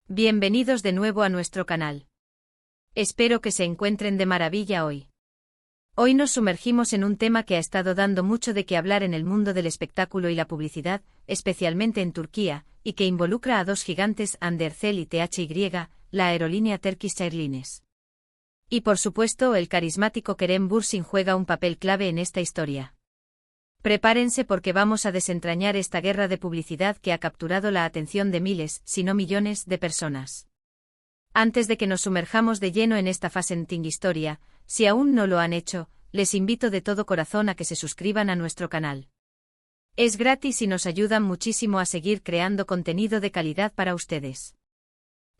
Bienvenidos de nuevo a nuestro canal. Espero que se encuentren de maravilla hoy. Hoy nos sumergimos en un tema que ha estado dando mucho de qué hablar en el mundo del espectáculo y la publicidad, especialmente en Turquía, y que involucra a dos gigantes, Andercel y THY, la aerolínea Turkish Airlines. Y por supuesto, el carismático Kerem Bürsin juega un papel clave en esta historia. Prepárense porque vamos a desentrañar esta guerra de publicidad que ha capturado la atención de miles, si no millones, de personas. Antes de que nos sumerjamos de lleno en esta fascinating historia, si aún no lo han hecho, les invito de todo corazón a que se suscriban a nuestro canal. Es gratis y nos ayudan muchísimo a seguir creando contenido de calidad para ustedes.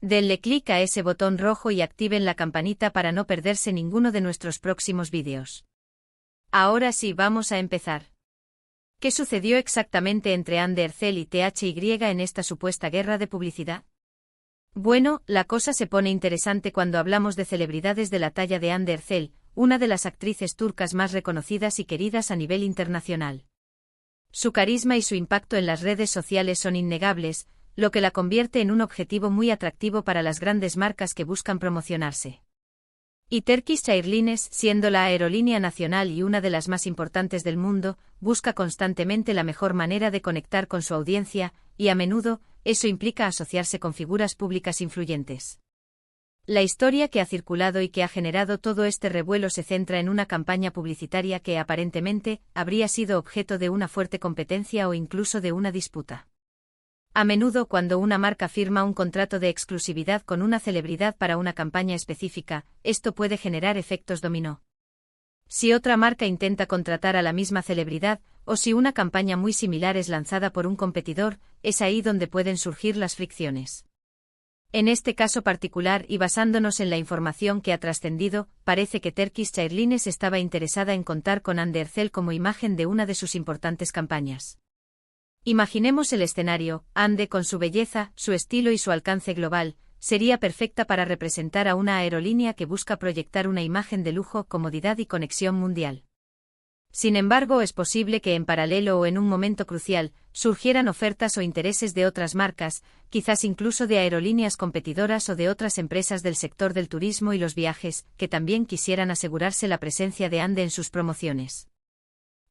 Denle clic a ese botón rojo y activen la campanita para no perderse ninguno de nuestros próximos vídeos. Ahora sí, vamos a empezar. ¿Qué sucedió exactamente entre Andercel y THY en esta supuesta guerra de publicidad? Bueno, la cosa se pone interesante cuando hablamos de celebridades de la talla de Andercel, una de las actrices turcas más reconocidas y queridas a nivel internacional. Su carisma y su impacto en las redes sociales son innegables, lo que la convierte en un objetivo muy atractivo para las grandes marcas que buscan promocionarse. Y Turkish Airlines, siendo la aerolínea nacional y una de las más importantes del mundo, busca constantemente la mejor manera de conectar con su audiencia, y a menudo, eso implica asociarse con figuras públicas influyentes. La historia que ha circulado y que ha generado todo este revuelo se centra en una campaña publicitaria que aparentemente habría sido objeto de una fuerte competencia o incluso de una disputa. A menudo cuando una marca firma un contrato de exclusividad con una celebridad para una campaña específica, esto puede generar efectos dominó. Si otra marca intenta contratar a la misma celebridad, o si una campaña muy similar es lanzada por un competidor, es ahí donde pueden surgir las fricciones. En este caso particular y basándonos en la información que ha trascendido, parece que Turkish Airlines estaba interesada en contar con Andercel como imagen de una de sus importantes campañas. Imaginemos el escenario: Ande, con su belleza, su estilo y su alcance global, sería perfecta para representar a una aerolínea que busca proyectar una imagen de lujo, comodidad y conexión mundial. Sin embargo, es posible que en paralelo o en un momento crucial, surgieran ofertas o intereses de otras marcas, quizás incluso de aerolíneas competidoras o de otras empresas del sector del turismo y los viajes, que también quisieran asegurarse la presencia de Ande en sus promociones.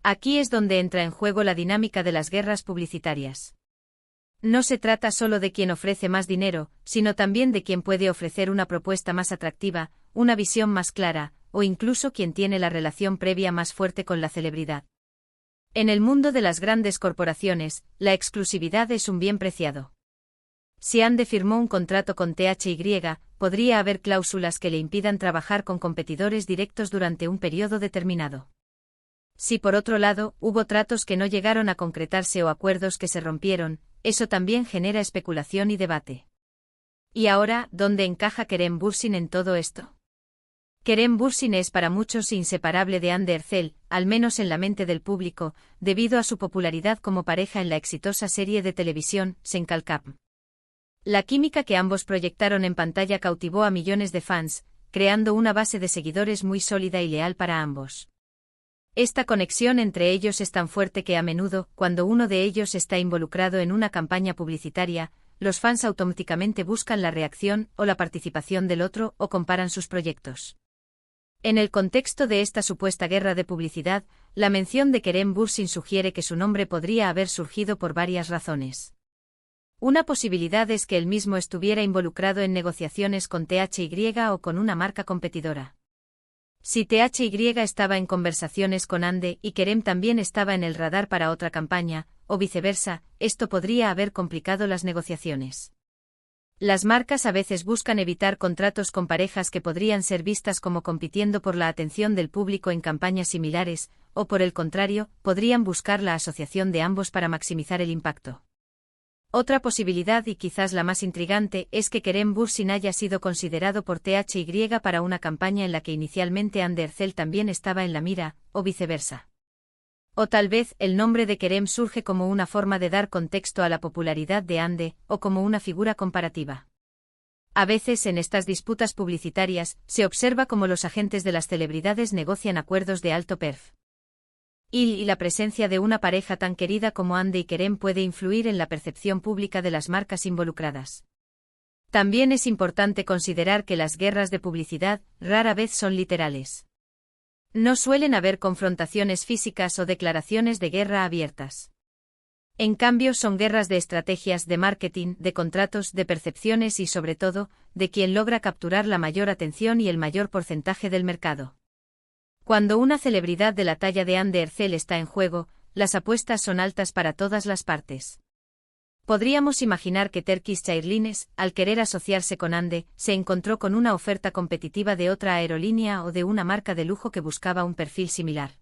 Aquí es donde entra en juego la dinámica de las guerras publicitarias. No se trata solo de quien ofrece más dinero, sino también de quien puede ofrecer una propuesta más atractiva, una visión más clara, o incluso quien tiene la relación previa más fuerte con la celebridad. En el mundo de las grandes corporaciones, la exclusividad es un bien preciado. Si Ande firmó un contrato con THY, podría haber cláusulas que le impidan trabajar con competidores directos durante un periodo determinado. Si por otro lado, hubo tratos que no llegaron a concretarse o acuerdos que se rompieron, eso también genera especulación y debate. ¿Y ahora, dónde encaja Kerem Bürsin en todo esto? Kerem Bürsin es para muchos inseparable de Andercel, al menos en la mente del público, debido a su popularidad como pareja en la exitosa serie de televisión, Senkalkap. La química que ambos proyectaron en pantalla cautivó a millones de fans, creando una base de seguidores muy sólida y leal para ambos. Esta conexión entre ellos es tan fuerte que a menudo, cuando uno de ellos está involucrado en una campaña publicitaria, los fans automáticamente buscan la reacción o la participación del otro o comparan sus proyectos. En el contexto de esta supuesta guerra de publicidad, la mención de Kerem Bürsin sugiere que su nombre podría haber surgido por varias razones. Una posibilidad es que él mismo estuviera involucrado en negociaciones con THY o con una marca competidora. Si THY estaba en conversaciones con Ande y Kerem también estaba en el radar para otra campaña, o viceversa, esto podría haber complicado las negociaciones. Las marcas a veces buscan evitar contratos con parejas que podrían ser vistas como compitiendo por la atención del público en campañas similares, o por el contrario, podrían buscar la asociación de ambos para maximizar el impacto. Otra posibilidad, y quizás la más intrigante, es que Kerem Bürsin haya sido considerado por THY para una campaña en la que inicialmente Andercel también estaba en la mira, o viceversa. O tal vez el nombre de Kerem surge como una forma de dar contexto a la popularidad de Ande, o como una figura comparativa. A veces en estas disputas publicitarias, se observa cómo los agentes de las celebridades negocian acuerdos de alto perfil. Y la presencia de una pareja tan querida como Ande y Kerem puede influir en la percepción pública de las marcas involucradas. También es importante considerar que las guerras de publicidad rara vez son literales. No suelen haber confrontaciones físicas o declaraciones de guerra abiertas. En cambio, son guerras de estrategias de marketing, de contratos, de percepciones y, sobre todo, de quien logra capturar la mayor atención y el mayor porcentaje del mercado. Cuando una celebridad de la talla de Andy Ercel está en juego, las apuestas son altas para todas las partes. Podríamos imaginar que Turkish Airlines, al querer asociarse con Ande, se encontró con una oferta competitiva de otra aerolínea o de una marca de lujo que buscaba un perfil similar.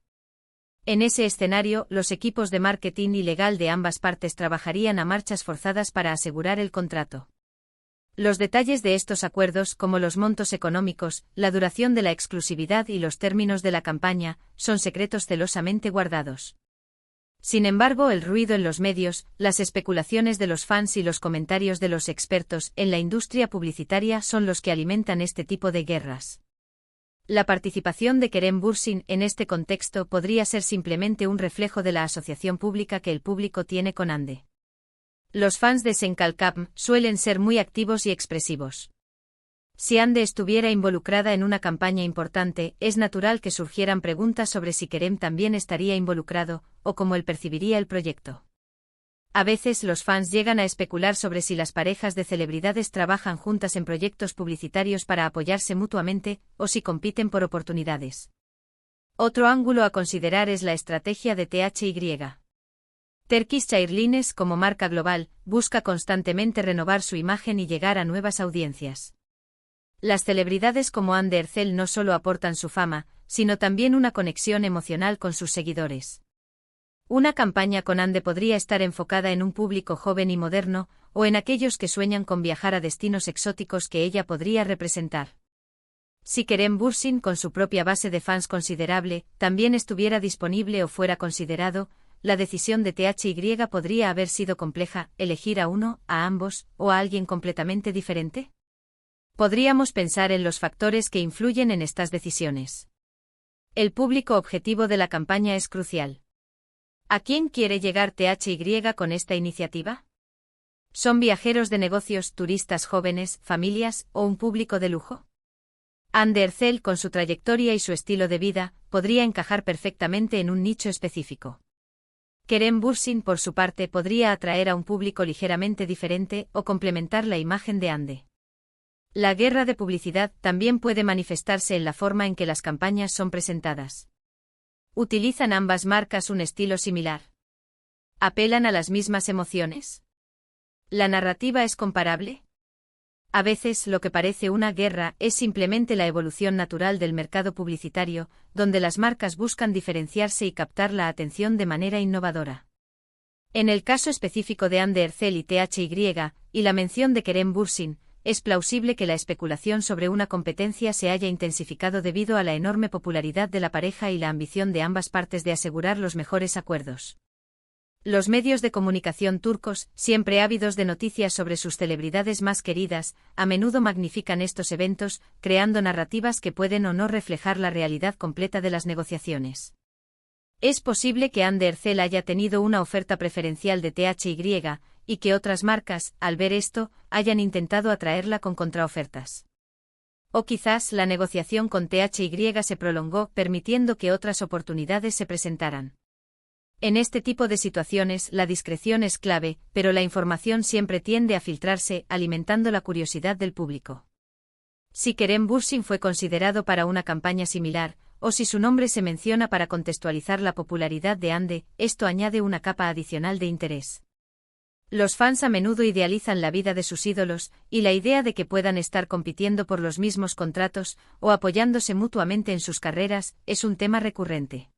En ese escenario, los equipos de marketing y legal de ambas partes trabajarían a marchas forzadas para asegurar el contrato. Los detalles de estos acuerdos, como los montos económicos, la duración de la exclusividad y los términos de la campaña, son secretos celosamente guardados. Sin embargo, el ruido en los medios, las especulaciones de los fans y los comentarios de los expertos en la industria publicitaria son los que alimentan este tipo de guerras. La participación de Kerem Bürsin en este contexto podría ser simplemente un reflejo de la asociación pública que el público tiene con Ande. Los fans de Senkalkam suelen ser muy activos y expresivos. Si Ande estuviera involucrada en una campaña importante, es natural que surgieran preguntas sobre si Kerem también estaría involucrado, o cómo él percibiría el proyecto. A veces los fans llegan a especular sobre si las parejas de celebridades trabajan juntas en proyectos publicitarios para apoyarse mutuamente, o si compiten por oportunidades. Otro ángulo a considerar es la estrategia de THY. Turkish Airlines, como marca global, busca constantemente renovar su imagen y llegar a nuevas audiencias. Las celebridades como Andy Ercel no solo aportan su fama, sino también una conexión emocional con sus seguidores. Una campaña con Ande podría estar enfocada en un público joven y moderno, o en aquellos que sueñan con viajar a destinos exóticos que ella podría representar. Si Kerem Bürsin, con su propia base de fans considerable, también estuviera disponible o fuera considerado, la decisión de THY podría haber sido compleja: elegir a uno, a ambos, o a alguien completamente diferente. Podríamos pensar en los factores que influyen en estas decisiones. El público objetivo de la campaña es crucial. ¿A quién quiere llegar THY con esta iniciativa? ¿Son viajeros de negocios, turistas jóvenes, familias, o un público de lujo? Andy Ercel, con su trayectoria y su estilo de vida, podría encajar perfectamente en un nicho específico. Kerem Bürsin, por su parte, podría atraer a un público ligeramente diferente o complementar la imagen de Ande. La guerra de publicidad también puede manifestarse en la forma en que las campañas son presentadas. ¿Utilizan ambas marcas un estilo similar? ¿Apelan a las mismas emociones? ¿La narrativa es comparable? A veces lo que parece una guerra es simplemente la evolución natural del mercado publicitario, donde las marcas buscan diferenciarse y captar la atención de manera innovadora. En el caso específico de Andy Ercel y THY, y la mención de Kerem Bürsin, es plausible que la especulación sobre una competencia se haya intensificado debido a la enorme popularidad de la pareja y la ambición de ambas partes de asegurar los mejores acuerdos. Los medios de comunicación turcos, siempre ávidos de noticias sobre sus celebridades más queridas, a menudo magnifican estos eventos, creando narrativas que pueden o no reflejar la realidad completa de las negociaciones. Es posible que Andy Ercel haya tenido una oferta preferencial de THY, y que otras marcas, al ver esto, hayan intentado atraerla con contraofertas. O quizás la negociación con THY se prolongó, permitiendo que otras oportunidades se presentaran. En este tipo de situaciones, la discreción es clave, pero la información siempre tiende a filtrarse, alimentando la curiosidad del público. Si Kerem Bürsin fue considerado para una campaña similar, o si su nombre se menciona para contextualizar la popularidad de Ande, esto añade una capa adicional de interés. Los fans a menudo idealizan la vida de sus ídolos, y la idea de que puedan estar compitiendo por los mismos contratos, o apoyándose mutuamente en sus carreras, es un tema recurrente.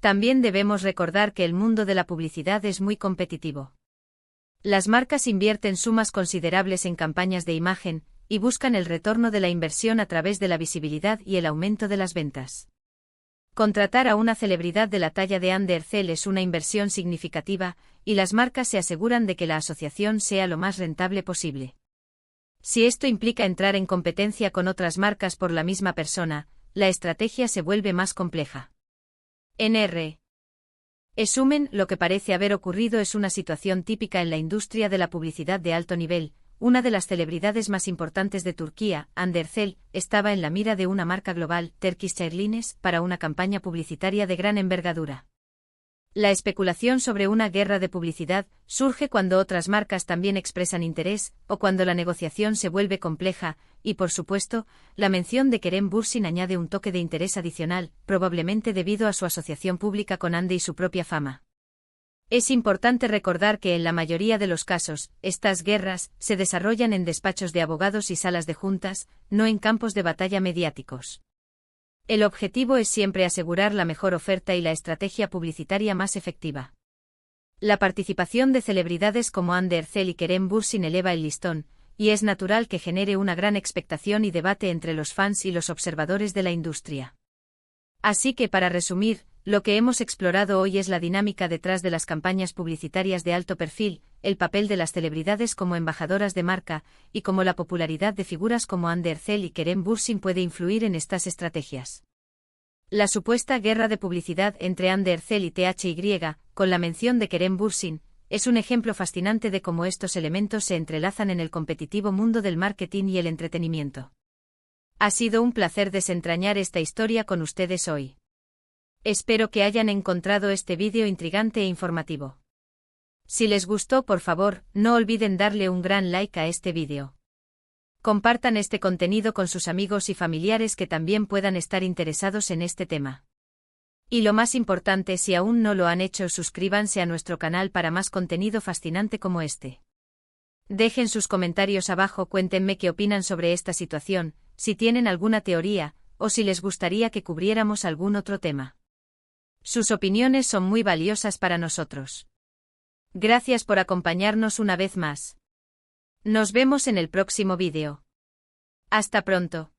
También debemos recordar que el mundo de la publicidad es muy competitivo. Las marcas invierten sumas considerables en campañas de imagen, y buscan el retorno de la inversión a través de la visibilidad y el aumento de las ventas. Contratar a una celebridad de la talla de Andy Ercel es una inversión significativa, y las marcas se aseguran de que la asociación sea lo más rentable posible. Si esto implica entrar en competencia con otras marcas por la misma persona, la estrategia se vuelve más compleja. En resumen, lo que parece haber ocurrido es una situación típica en la industria de la publicidad de alto nivel, una de las celebridades más importantes de Turquía, Hande Erçel, estaba en la mira de una marca global, Turkish Airlines, para una campaña publicitaria de gran envergadura. La especulación sobre una guerra de publicidad surge cuando otras marcas también expresan interés, o cuando la negociación se vuelve compleja, y por supuesto, la mención de Kerem Bürsin añade un toque de interés adicional, probablemente debido a su asociación pública con Hande y su propia fama. Es importante recordar que en la mayoría de los casos, estas guerras se desarrollan en despachos de abogados y salas de juntas, no en campos de batalla mediáticos. El objetivo es siempre asegurar la mejor oferta y la estrategia publicitaria más efectiva. La participación de celebridades como Hande Erçel y Kerem Bürsin eleva el listón, y es natural que genere una gran expectación y debate entre los fans y los observadores de la industria. Así que para resumir, lo que hemos explorado hoy es la dinámica detrás de las campañas publicitarias de alto perfil, el papel de las celebridades como embajadoras de marca, y cómo la popularidad de figuras como Hande Erçel y Kerem Bürsin puede influir en estas estrategias. La supuesta guerra de publicidad entre Hande Erçel y THY, con la mención de Kerem Bürsin, es un ejemplo fascinante de cómo estos elementos se entrelazan en el competitivo mundo del marketing y el entretenimiento. Ha sido un placer desentrañar esta historia con ustedes hoy. Espero que hayan encontrado este vídeo intrigante e informativo. Si les gustó, por favor, no olviden darle un gran like a este vídeo. Compartan este contenido con sus amigos y familiares que también puedan estar interesados en este tema. Y lo más importante, si aún no lo han hecho, suscríbanse a nuestro canal para más contenido fascinante como este. Dejen sus comentarios abajo, cuéntenme qué opinan sobre esta situación, si tienen alguna teoría, o si les gustaría que cubriéramos algún otro tema. Sus opiniones son muy valiosas para nosotros. Gracias por acompañarnos una vez más. Nos vemos en el próximo vídeo. Hasta pronto.